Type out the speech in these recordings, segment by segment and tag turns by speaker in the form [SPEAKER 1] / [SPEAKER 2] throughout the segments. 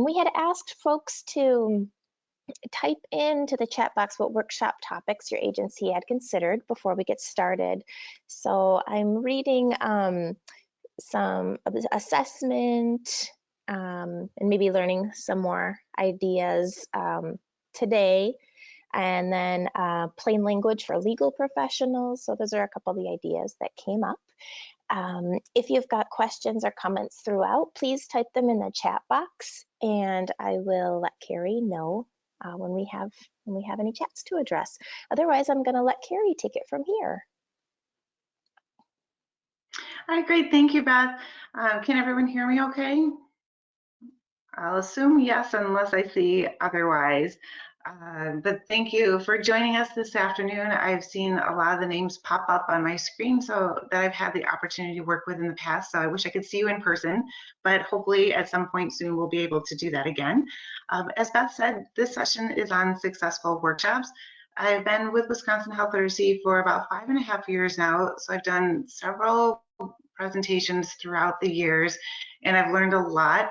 [SPEAKER 1] And we had asked folks to type into the chat box what workshop topics your agency had considered before we get started. So I'm reading some of the assessment and maybe learning some more ideas today. And then plain language for legal professionals. So those are a couple of the ideas that came up. If you've got questions or comments throughout, please type them in the chat box, and I will let Carrie know when we have any chats to address. Otherwise, I'm going to let Carrie take it from here.
[SPEAKER 2] All right, great. Thank you, Beth. Can everyone hear me okay? I'll assume yes, unless I see otherwise. But thank you for joining us this afternoon. I've seen a lot of the names pop up on my screen so that I've had the opportunity to work with in the past. So I wish I could see you in person, but hopefully at some point soon we'll be able to do that again. As Beth said, this session is on successful workshops. I've been with Wisconsin Health Literacy for about 5.5 years now, so I've done several presentations throughout the years, and I've learned a lot.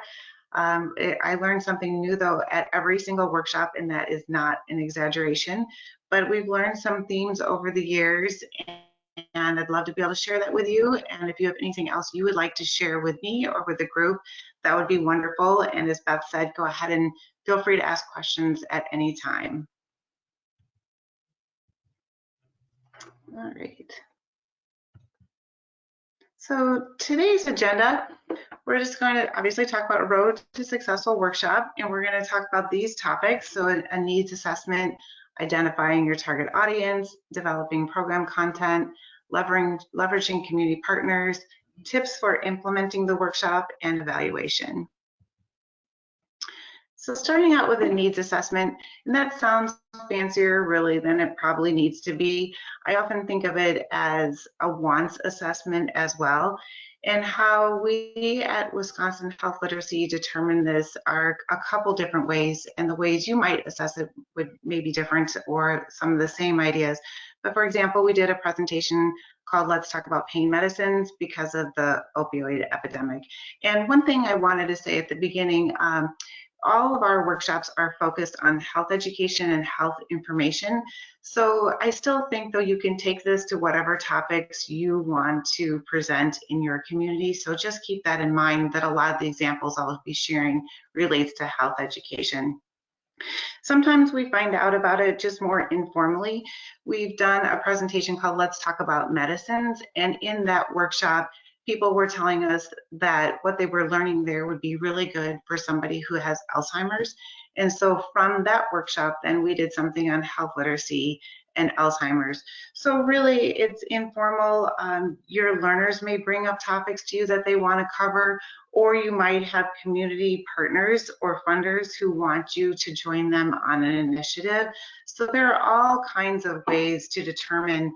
[SPEAKER 2] I learned something new though at every single workshop, and that is not an exaggeration, but we've learned some themes over the years, and I'd love to be able to share that with you. And if you have anything else you would like to share with me or with the group, that would be wonderful. And as Beth said, go ahead and feel free to ask questions at any time. All right. So today's agenda, we're just going to obviously talk about Road to Successful Workshop, and we're going to talk about these topics. So a needs assessment, identifying your target audience, developing program content, leveraging community partners, tips for implementing the workshop, and evaluation. So starting out with a needs assessment, and that sounds fancier really than it probably needs to be. I often think of it as a wants assessment as well. And how we at Wisconsin Health Literacy determine this are a couple different ways, and the ways you might assess it would may be different or some of the same ideas. But for example, we did a presentation called Let's Talk About Pain Medicines because of the opioid epidemic. And one thing I wanted to say at the beginning, all of our workshops are focused on health education and health information. So I still think though you can take this to whatever topics you want to present in your community. So just keep that in mind, that a lot of the examples I'll be sharing relates to health education. Sometimes we find out about it just more informally. We've done a presentation called Let's Talk About Medicines, and in that workshop, people were telling us that what they were learning there would be really good for somebody who has Alzheimer's. And so from that workshop, then we did something on health literacy and Alzheimer's. So really it's informal. Your learners may bring up topics to you that they want to cover, or you might have community partners or funders who want you to join them on an initiative. So there are all kinds of ways to determine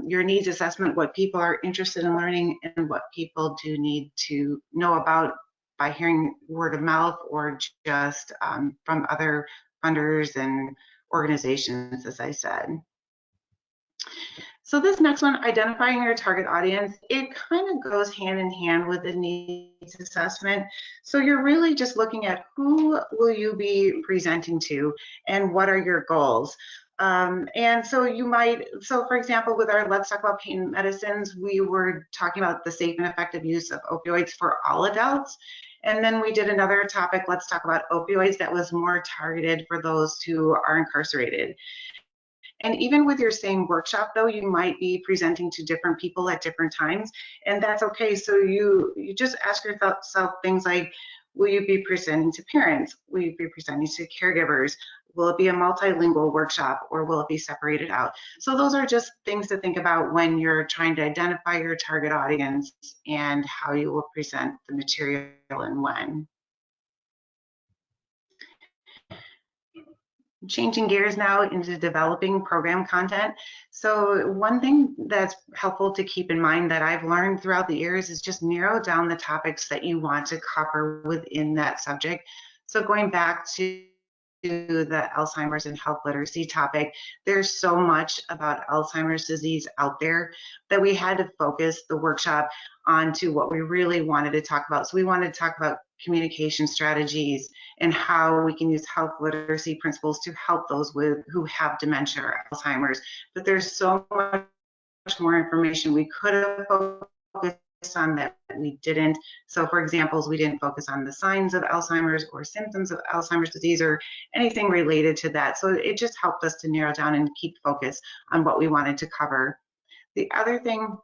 [SPEAKER 2] your needs assessment, what people are interested in learning and what people do need to know about by hearing word of mouth or just from other funders and organizations, as I said. So this next one, identifying your target audience, it kind of goes hand in hand with the needs assessment. So you're really just looking at who will you be presenting to and what are your goals. And so you might, so for example, with our Let's Talk About Pain Medicines, we were talking about the safe and effective use of opioids for all adults. And then we did another topic, Let's Talk About Opioids, that was more targeted for those who are incarcerated. And even with your same workshop, though, you might be presenting to different people at different times, and that's okay. So you just ask yourself things like, will you be presenting to parents? Will you be presenting to caregivers? Will it be a multilingual workshop, or will it be separated out? So those are just things to think about when you're trying to identify your target audience and how you will present the material and when. Changing gears now into developing program content. So one thing that's helpful to keep in mind that I've learned throughout the years is just narrow down the topics that you want to cover within that subject. So going back to the Alzheimer's and health literacy topic. There's so much about Alzheimer's disease out there that we had to focus the workshop onto what we really wanted to talk about. So we wanted to talk about communication strategies and how we can use health literacy principles to help those who have dementia or Alzheimer's. But there's so much more information we could have focused on that we didn't. So for examples, we didn't focus on the signs of Alzheimer's or symptoms of Alzheimer's disease or anything related to that. So it just helped us to narrow down and keep focus on what we wanted to cover. The other thing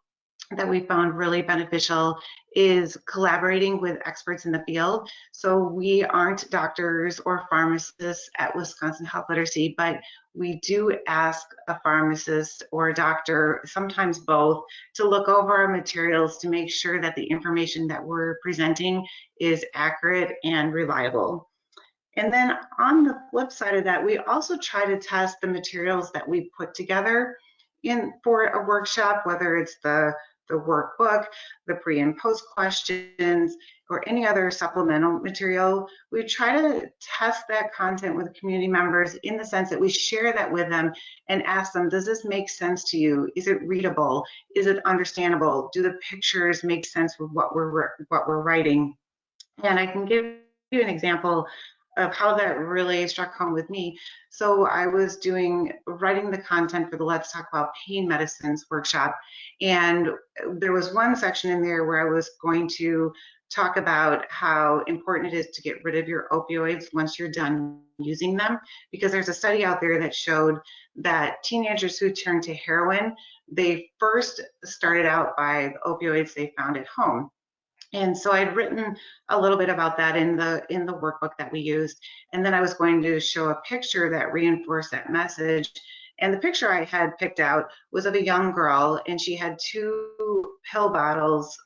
[SPEAKER 2] that we found really beneficial is collaborating with experts in the field. So we aren't doctors or pharmacists at Wisconsin Health Literacy, but we do ask a pharmacist or a doctor, sometimes both, to look over our materials to make sure that the information that we're presenting is accurate and reliable. And then on the flip side of that, we also try to test the materials that we put together for a workshop, whether it's the workbook, the pre and post questions, or any other supplemental material. We try to test that content with community members in the sense that we share that with them and ask them, does this make sense to you? Is it readable? Is it understandable? Do the pictures make sense with what we're writing? And I can give you an example of how that really struck home with me. So I was writing the content for the Let's Talk About Pain Medicines workshop, and there was one section in there where I was going to talk about how important it is to get rid of your opioids once you're done using them, because there's a study out there that showed that teenagers who turn to heroin, they first started out by the opioids they found at home. And so I'd written a little bit about that in the workbook that we used. And then I was going to show a picture that reinforced that message. And the picture I had picked out was of a young girl, and she had 2 pill bottles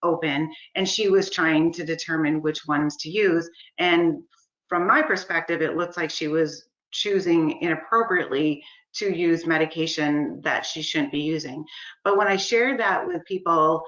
[SPEAKER 2] open, and she was trying to determine which ones to use. And from my perspective, it looks like she was choosing inappropriately to use medication that she shouldn't be using. But when I shared that with people,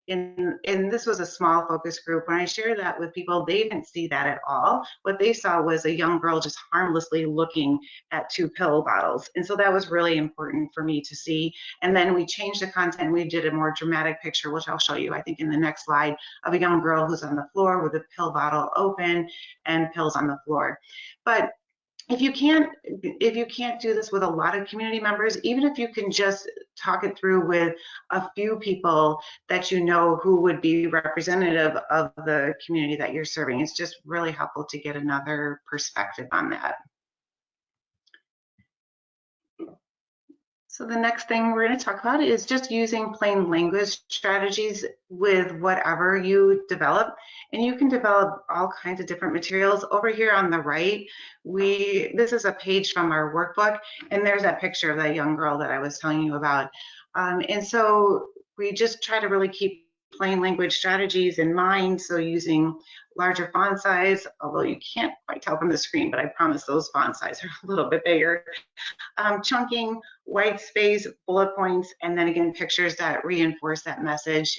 [SPEAKER 2] and this was a small focus group, when I shared that with people, they didn't see that at all. What they saw was a young girl just harmlessly looking at 2 pill bottles. And so that was really important for me to see. And then we changed the content. We did a more dramatic picture, which I'll show you, I think, in the next slide, of a young girl who's on the floor with a pill bottle open and pills on the floor. But if you can't do this with a lot of community members, even if you can just talk it through with a few people that you know who would be representative of the community that you're serving, it's just really helpful to get another perspective on that. So the next thing we're going to talk about is just using plain language strategies with whatever you develop. And you can develop all kinds of different materials. Over here on the right, this is a page from our workbook, and there's that picture of that young girl that I was telling you about. And so we just try to really keep plain language strategies in mind. So using larger font size, although you can't quite tell from the screen, but I promise those font size are a little bit bigger. Chunking, white space, bullet points, and then again, pictures that reinforce that message,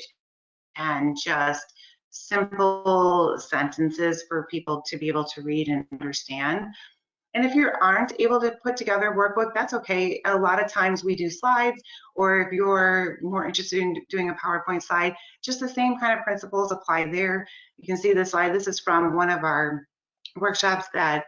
[SPEAKER 2] and just simple sentences for people to be able to read and understand. And if you aren't able to put together a workbook, that's okay. A lot of times we do slides, or if you're more interested in doing a PowerPoint slide, just the same kind of principles apply there. You can see this slide. This is from one of our workshops that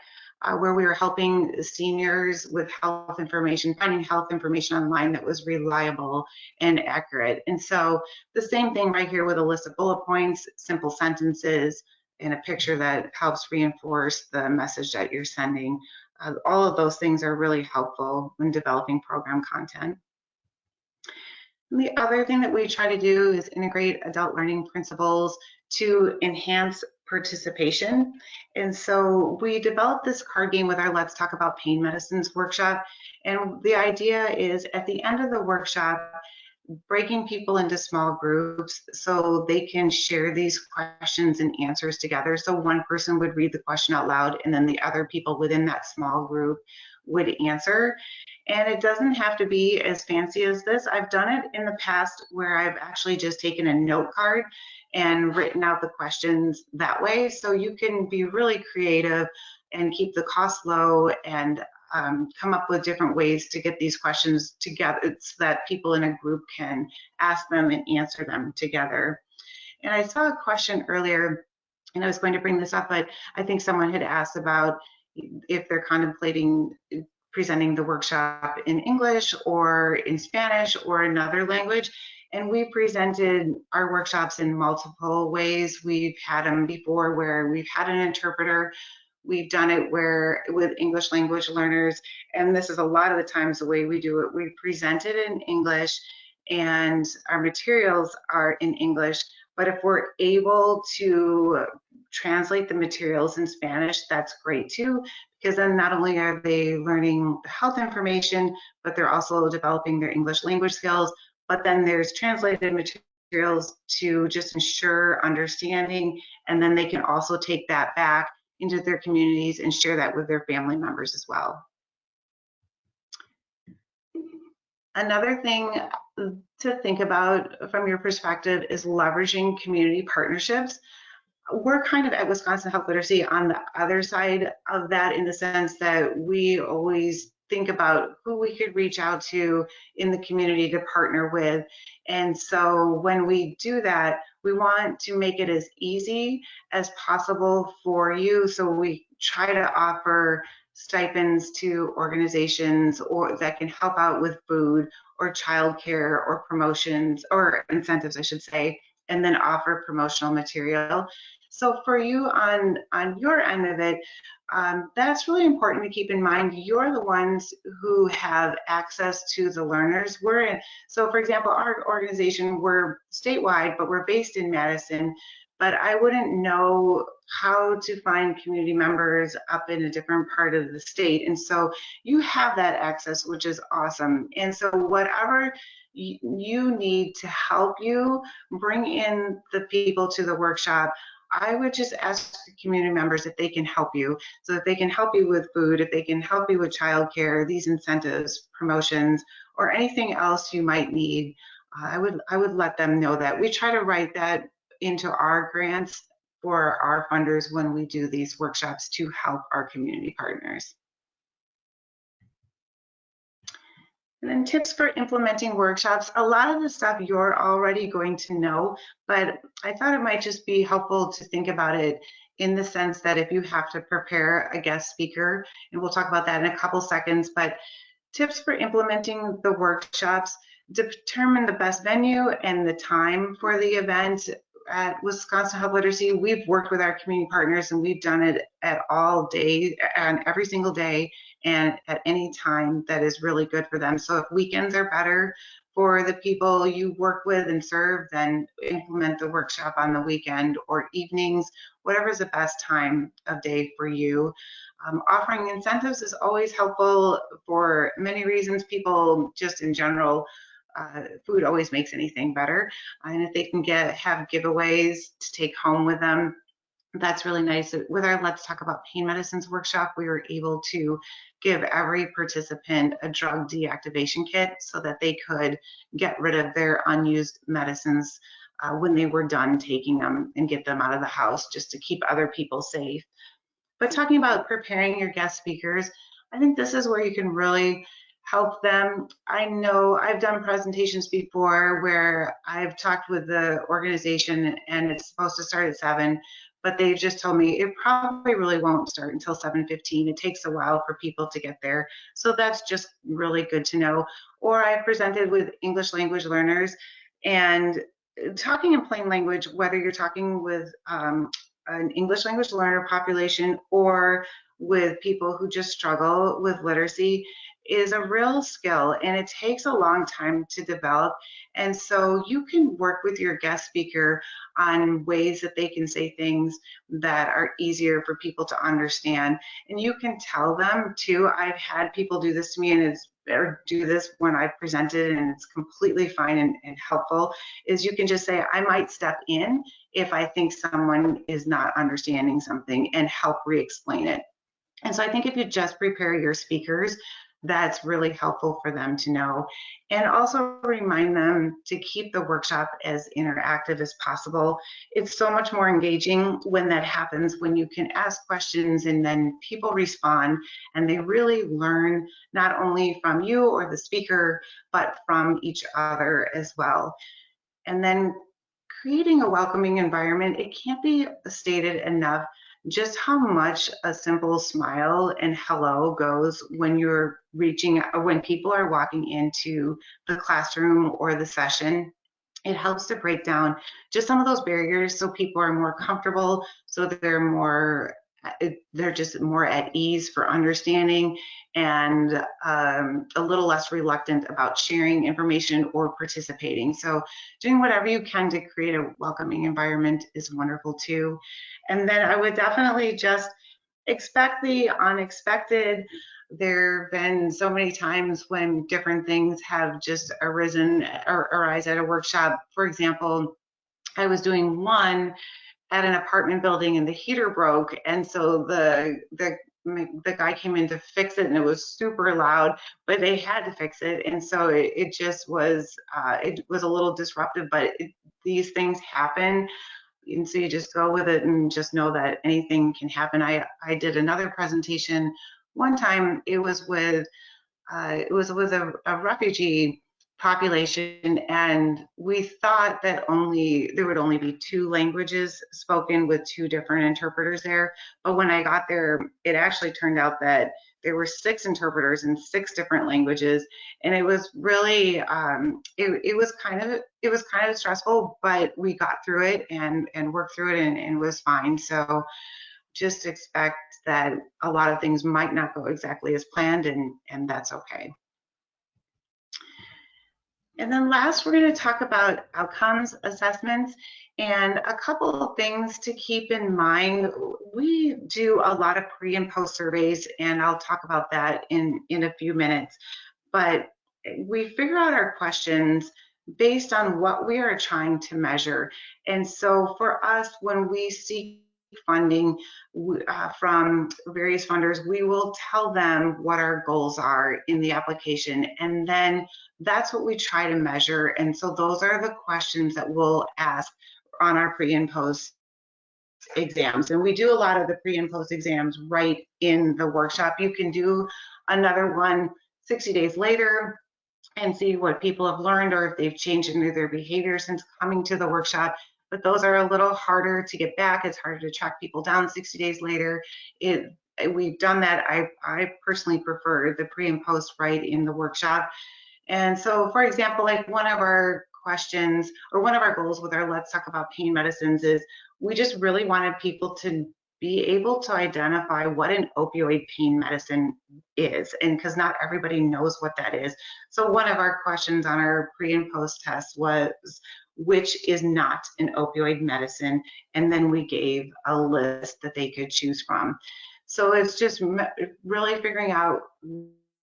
[SPEAKER 2] where we were helping seniors with health information, finding health information online that was reliable and accurate. And so the same thing right here with a list of bullet points, simple sentences, and a picture that helps reinforce the message that you're sending. All of those things are really helpful when developing program content. And the other thing that we try to do is integrate adult learning principles to enhance participation. And so we developed this card game with our Let's Talk About Pain Medicines workshop. And the idea is at the end of the workshop, breaking people into small groups so they can share these questions and answers together. So one person would read the question out loud, and then the other people within that small group would answer. And it doesn't have to be as fancy as this. I've done it in the past where I've actually just taken a note card and written out the questions that way. So you can be really creative and keep the cost low and come up with different ways to get these questions together so that people in a group can ask them and answer them together. And I saw a question earlier, and I was going to bring this up, but I think someone had asked about if they're contemplating presenting the workshop in English or in Spanish or another language. And we presented our workshops in multiple ways. We've had them before where we've had an interpreter. We've done it where with English language learners, and this is a lot of the times the way we do it. We present it in English and our materials are in English, but if we're able to translate the materials in Spanish, that's great too, because then not only are they learning the health information, but they're also developing their English language skills. But then there's translated materials to just ensure understanding, and then they can also take that back into their communities and share that with their family members as well. Another thing to think about from your perspective is leveraging community partnerships. We're kind of at Wisconsin Health Literacy on the other side of that, in the sense that we always think about who we could reach out to in the community to partner with. And so when we do that, we want to make it as easy as possible for you. So we try to offer stipends to organizations or that can help out with food or childcare or promotions or incentives, I should say, and then offer promotional material. So for you on your end of it, that's really important to keep in mind. You're the ones who have access to the learners. So for example, our organization, we're statewide, but we're based in Madison, but I wouldn't know how to find community members up in a different part of the state. And so you have that access, which is awesome. And so whatever you need to help you bring in the people to the workshop, I would just ask the community members if they can help you, so that they can help you with food, if they can help you with childcare, these incentives, promotions, or anything else you might need. I would let them know that. We try to write that into our grants for our funders when we do these workshops to help our community partners. And then tips for implementing workshops. A lot of the stuff you're already going to know, but I thought it might just be helpful to think about it in the sense that if you have to prepare a guest speaker, and we'll talk about that in a couple seconds, but tips for implementing the workshops: determine the best venue and the time for the event. At Wisconsin Health Literacy, we've worked with our community partners and we've done it at all day and every single day and at any time that is really good for them. So if weekends are better for the people you work with and serve, then implement the workshop on the weekend or evenings, whatever is the best time of day for you. Offering incentives is always helpful for many reasons. People just in general, food always makes anything better. And if they can have giveaways to take home with them, that's really nice. With our Let's Talk About Pain Medicines workshop, we were able to give every participant a drug deactivation kit so that they could get rid of their unused medicines when they were done taking them and get them out of the house, just to keep other people safe. But talking about preparing your guest speakers, I think this is where you can really help them. I know I've done presentations before where I've talked with the organization and it's supposed to start at 7, but they've just told me it probably really won't start until 7:15. It takes a while for people to get there. So that's just really good to know. Or I've presented with English language learners, and talking in plain language, whether you're talking with an English language learner population or with people who just struggle with literacy, is a real skill and it takes a long time to develop. And so you can work with your guest speaker on ways that they can say things that are easier for people to understand. And you can tell them too. I've had people do this to me, and or do this when I've presented, and it's completely fine and helpful, is you can just say, I might step in if I think someone is not understanding something, and help re-explain it. And so I think if you just prepare your speakers that's really helpful for them to know. And also remind them to keep the workshop as interactive as possible. It's so much more engaging when that happens, when you can ask questions and then people respond and they really learn not only from you or the speaker, but from each other as well. And then creating a welcoming environment, it can't be stated enough just how much a simple smile and hello goes when you're reaching, when people are walking into the classroom or the session. It helps to break down just some of those barriers so people are more comfortable, so that they're just more at ease for understanding and a little less reluctant about sharing information or participating. So doing whatever you can to create a welcoming environment is wonderful too. And then I would definitely just expect the unexpected. There have been so many times when different things have just arisen or arise at a workshop. For example, I was doing one at an apartment building and the heater broke, and so the guy came in to fix it and it was super loud, but they had to fix it, and so it just was it was a little disruptive, but these things happen, and so you just go with it and just know that anything can happen. I did another presentation one time. It was with a refugee population, and we thought that there would only be 2 languages spoken with 2 different interpreters there. But when I got there, it actually turned out that there were 6 interpreters in 6 different languages, and it was really it was kind of stressful, but we got through it and worked through it and was fine. So just expect that a lot of things might not go exactly as planned, and that's okay. And then last, we're going to talk about outcomes assessments and a couple of things to keep in mind. We do a lot of pre and post surveys, and I'll talk about that in a few minutes. But we figure out our questions based on what we are trying to measure. And so for us, when we seek funding from various funders, we will tell them what our goals are in the application, and then that's what we try to measure. And so those are the questions that we'll ask on our pre and post exams. And we do a lot of the pre and post exams right in the workshop. You can do another one 60 days later and see what people have learned or if they've changed into their behavior since coming to the workshop. But those are a little harder to get back. It's harder to track people down 60 days later. We've done that. I personally prefer the pre and post right in the workshop. And so, for example, like one of our questions or one of our goals with our Let's Talk About Pain Medicines is we just really wanted people to be able to identify what an opioid pain medicine is, and because not everybody knows what that is. So one of our questions on our pre and post test was, which is not an opioid medicine? And then we gave a list that they could choose from. So it's just really figuring out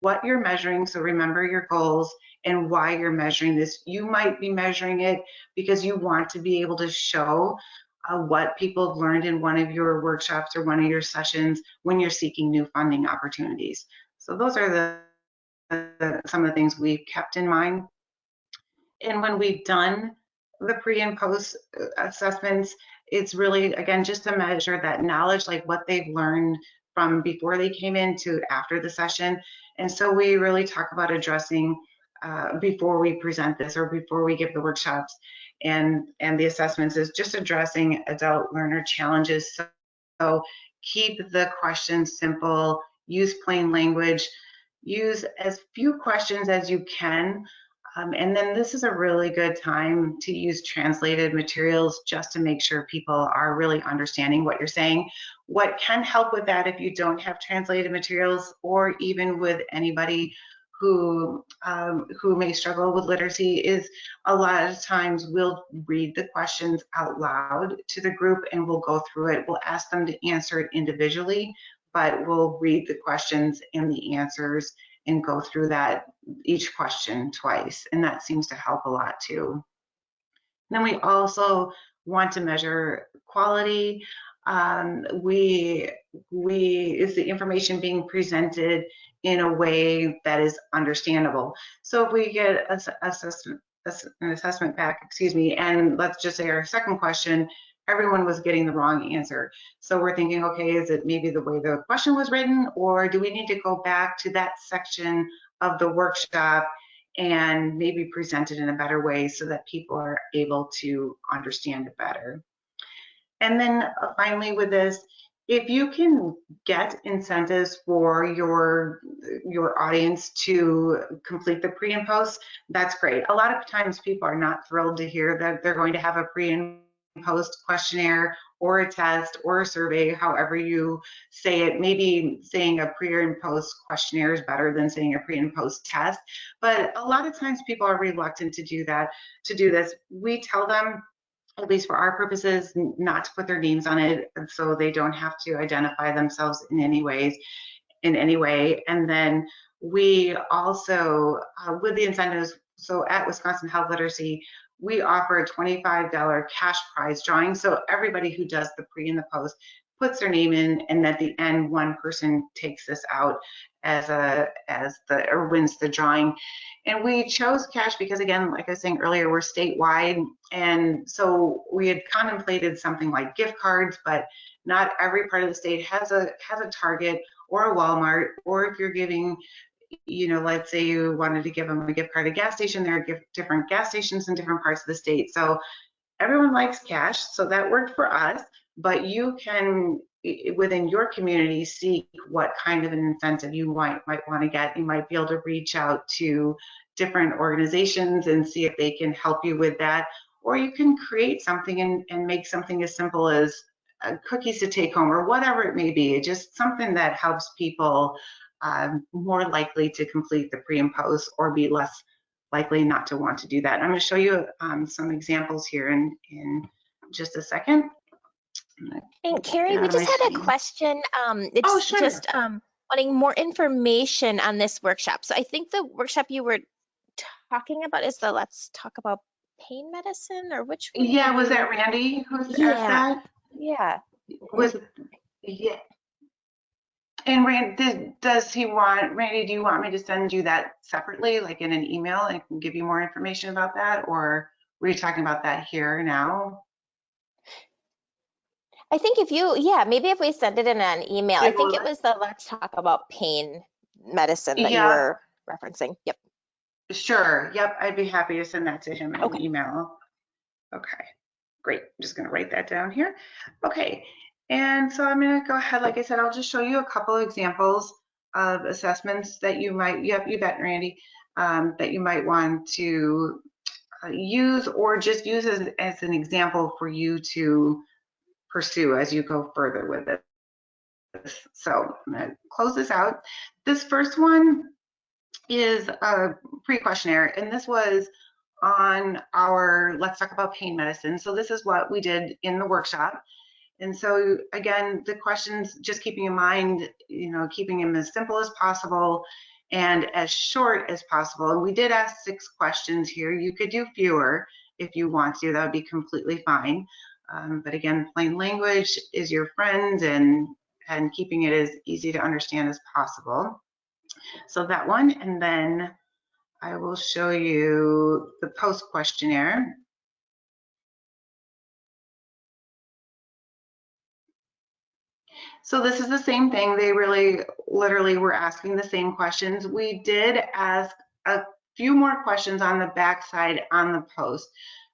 [SPEAKER 2] what you're measuring. So remember your goals and why you're measuring this. You might be measuring it because you want to be able to show what people have learned in one of your workshops or one of your sessions when you're seeking new funding opportunities. So those are some of the things we've kept in mind. And when we've done the pre and post assessments, it's really, again, just to measure that knowledge, like what they've learned from before they came in to after the session. And so we really talk about addressing before we present this or before we give the workshops and the assessments is just addressing adult learner challenges. So keep the questions simple, use plain language, use as few questions as you can. And then this is a really good time to use translated materials just to make sure people are really understanding what you're saying. What can help with that if you don't have translated materials, or even with anybody who may struggle with literacy, is a lot of times we'll read the questions out loud to the group and we'll go through it. We'll ask them to answer it individually, but we'll read the questions and the answers and go through that each question twice, and that seems to help a lot too. And then we also want to measure quality. We is the information being presented in a way that is understandable? So if we get an assessment back, excuse me, and let's just say our second question, everyone was getting the wrong answer. So we're thinking, okay, is it maybe the way the question was written, or do we need to go back to that section of the workshop and maybe present it in a better way so that people are able to understand it better? And then finally with this, if you can get incentives for your audience to complete the pre and post, that's great. A lot of times people are not thrilled to hear that they're going to have a pre and post questionnaire or a test or a survey, however you say it. Maybe saying a pre and post questionnaire is better than saying a pre and post test. But a lot of times people are reluctant to do that, to do this. We tell them, at least for our purposes, not to put their names on it, so they don't have to identify themselves in any way. And then we also, with the incentives, so at Wisconsin Health Literacy, we offer a $25 cash prize drawing. So everybody who does the pre and the post puts their name in, and at the end, one person takes this out or wins the drawing. And we chose cash because, again, like I was saying earlier, we're statewide. And so we had contemplated something like gift cards, but not every part of the state has a Target or a Walmart, or if you're giving, let's say you wanted to give them a gift card at a gas station, there are different gas stations in different parts of the state. So everyone likes cash, so that worked for us, but you can, within your community, see what kind of an incentive you might want to get. You might be able to reach out to different organizations and see if they can help you with that, or you can create something and make something as simple as cookies to take home or whatever it may be. Just something that helps people more likely to complete the pre and post, or be less likely not to want to do that. I'm going to show you some examples here in just a second.
[SPEAKER 1] And Carrie, we just had a question. It's
[SPEAKER 2] sure.
[SPEAKER 1] just wanting more information on this workshop. So I think the workshop you were talking about is the Let's Talk About Pain Medicine, or which one?
[SPEAKER 2] Yeah, was that Randy who asked that?
[SPEAKER 1] Yeah.
[SPEAKER 2] Yeah. And Randy, Randy, do you want me to send you that separately, like in an email, and can give you more information about that? Or were you talking about that here now?
[SPEAKER 1] I think maybe if we send it in an email. I think it was the Let's Talk About Pain Medicine that you were referencing. Yep.
[SPEAKER 2] Sure. Yep. I'd be happy to send that to him in an email. Okay. Great. I'm just going to write that down here. Okay. And so I'm going to go ahead. Like I said, I'll just show you a couple of examples of assessments that you might, you bet, Randy, that you might want to use, or just use as an example for you to pursue as you go further with it. So I'm going to close this out. This first one is a pre-questionnaire, and this was on our Let's Talk About Pain Medicine. So this is what we did in the workshop. And so again, the questions, just keeping in mind, keeping them as simple as possible and as short as possible. And we did ask 6 questions here. You could do fewer if you want to, that would be completely fine. But again, plain language is your friend, and keeping it as easy to understand as possible. So that one, and then I will show you the post questionnaire. So this is the same thing. They literally were asking the same questions. We did ask a few more questions on the backside on the post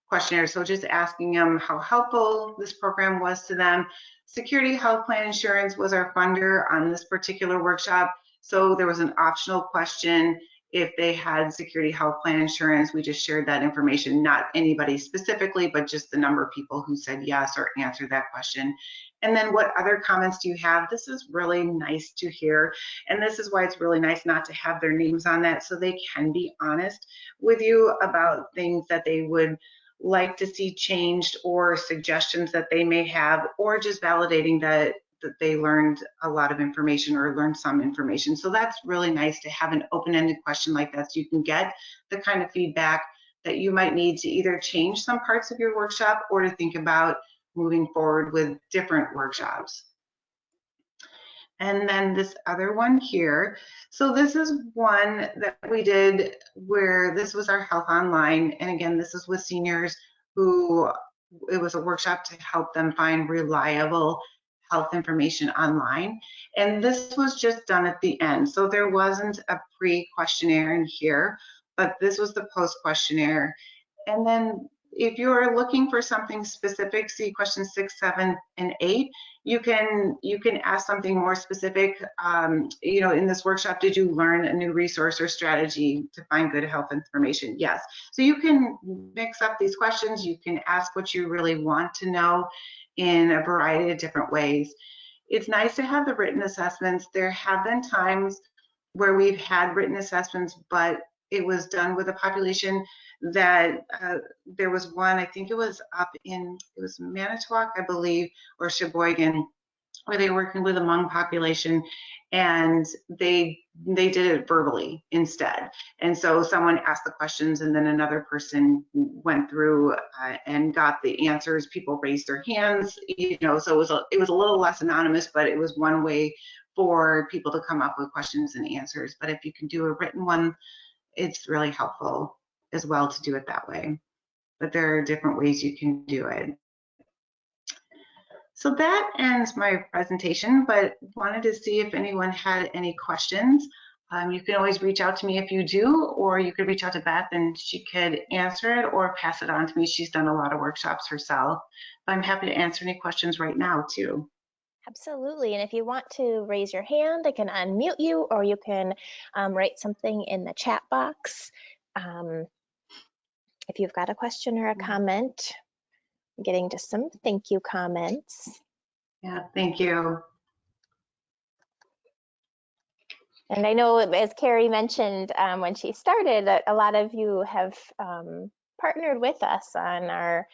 [SPEAKER 2] questionnaire. So just asking them how helpful this program was to them. Security Health Plan Insurance was our funder on this particular workshop. So there was an optional question if they had Security Health Plan Insurance. We just shared that information, not anybody specifically, but just the number of people who said yes or answered that question. And then what other comments do you have? This is really nice to hear. And this is why it's really nice not to have their names on that, so they can be honest with you about things that they would like to see changed, or suggestions that they may have, or just validating that they learned a lot of information or learned some information. So that's really nice to have an open-ended question like that, so you can get the kind of feedback that you might need to either change some parts of your workshop or to think about moving forward with different workshops. and then this other one here. So this is one that we did where this was our Health Online. And again, this is with seniors who, it was a workshop to help them find reliable health information online. And this was just done at the end. So there wasn't a pre-questionnaire in here, but this was the post-questionnaire. And then if you're looking for something specific, see questions 6, 7, and 8, you can ask something more specific. In this workshop, did you learn a new resource or strategy to find good health information? Yes. So you can mix up these questions. You can ask what you really want to know in a variety of different ways. It's nice to have the written assessments. There have been times where we've had written assessments, but it was done with a population that there was one, I think it was it was Manitowoc, I believe, or Sheboygan, where they were working with a Hmong population, and they did it verbally instead. And so someone asked the questions, and then another person went through and got the answers. People raised their hands, so it was a little less anonymous, but it was one way for people to come up with questions and answers. But if you can do a written one, it's really helpful as well to do it that way. But there are different ways you can do it. So that ends my presentation, but wanted to see if anyone had any questions. You can always reach out to me if you do, or you could reach out to Beth and she could answer it or pass it on to me. She's done a lot of workshops herself. But I'm happy to answer any questions right now too.
[SPEAKER 1] Absolutely. And if you want to raise your hand, I can unmute you, or you can write something in the chat box. If you've got a question or a comment, I'm getting just some thank you comments.
[SPEAKER 2] Yeah, thank you.
[SPEAKER 1] And I know, as Carrie mentioned when she started, that a lot of you have partnered with us on our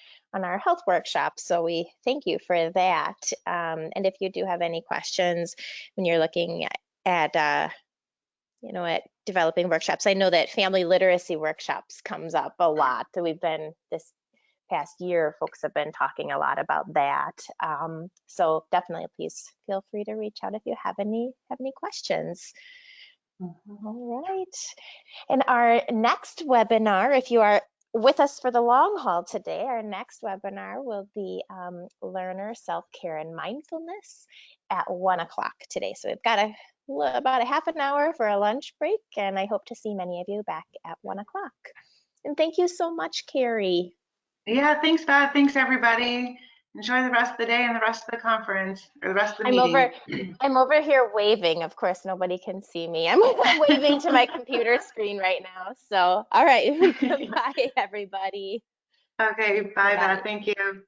[SPEAKER 1] health workshop. So we thank you for that. And if you do have any questions when you're looking at at developing workshops, I know that family literacy workshops comes up a lot. So we've been, this past year, folks have been talking a lot about that. So definitely, please feel free to reach out if you have any questions. All right. And our next webinar, if you are with us for the long haul today, our next webinar will be Learner Self-Care and Mindfulness at 1 o'clock today. So we've got about a half an hour for a lunch break, and I hope to see many of you back at 1 o'clock. And thank you so much, Carrie.
[SPEAKER 2] Yeah, thanks, Beth. Thanks, everybody. Enjoy the rest of the day and the rest of the conference, or the rest of the meeting.
[SPEAKER 1] I'm over here waving. Of course, nobody can see me. I'm waving to my computer screen right now. So, all right. Goodbye, everybody.
[SPEAKER 2] Okay, bye, Beth. Thank you.